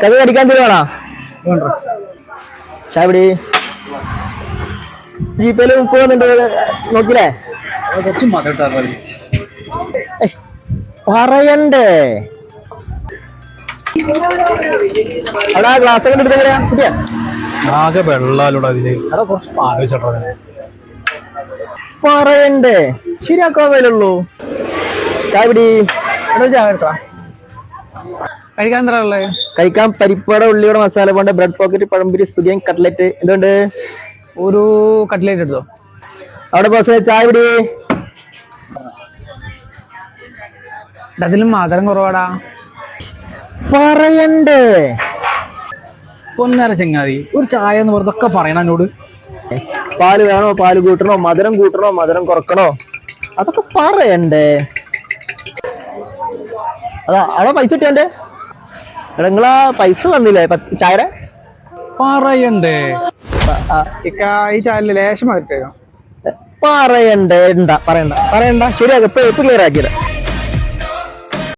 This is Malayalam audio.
കഥ കടിക്കാൻ തരുവാണോ? ചാവിടി ജീപ്പേല് 30 വന്നിട്ട് നോക്കില്ലേ? പറയണ്ടേ അവിടെ ആ ഗ്ലാസ് ഒക്കെ എടുത്ത് എങ്ങനെയാ കുട്ടിയാ? ആകെ വെള്ളാലൂടെ അതില് അതാ കുറച്ച് ആലോചിച്ചോ. പറയണ്ടേ ശരിയാക്കാൻ വേലുള്ളൂ. ചാവിടി ചായ എടുക്കാം. കഴിക്കാൻ എന്താ ഉള്ളത്? കഴിക്കാൻ പരിപ്പട, ഉള്ളിയുടെ മസാല കൊണ്ട്, ബ്രെഡ് പോക്കറ്റ്, പഴംപൊരി, സുഖിയൻ, കട്ട്ലറ്റ്. എന്തുകൊണ്ട്? ഒരു കട്ട്ലേറ്റ് എടുത്തോ. അവിടെ ബസ് ചായ പിടി. അതിലും മധുരം കുറവാടാ. പറയണ്ടേ പൊന്നേര ചെങ്ങാതി, ഒരു ചായ എന്ന് വെറുതൊക്കെ പറയണ എന്നോട്. പാല് വേണോ, പാല് കൂട്ടണോ, മധുരം കൂട്ടണോ, മധുരം കുറക്കണോ, അതൊക്കെ പറയണ്ടേ. അതാ അവിടെ പൈസ ഇട്ടേ. എടാ നിങ്ങളാ പൈസ തന്നില്ലേ ചായയുടെ? പറയണ്ടേ ഈ ചായല് ലേശം മതിട്ടേക്കാം. പറയണ്ടേ. പറയണ്ട ശരിയാ. ഇപ്പൊ ക്ലിയർ ആക്കിയത്.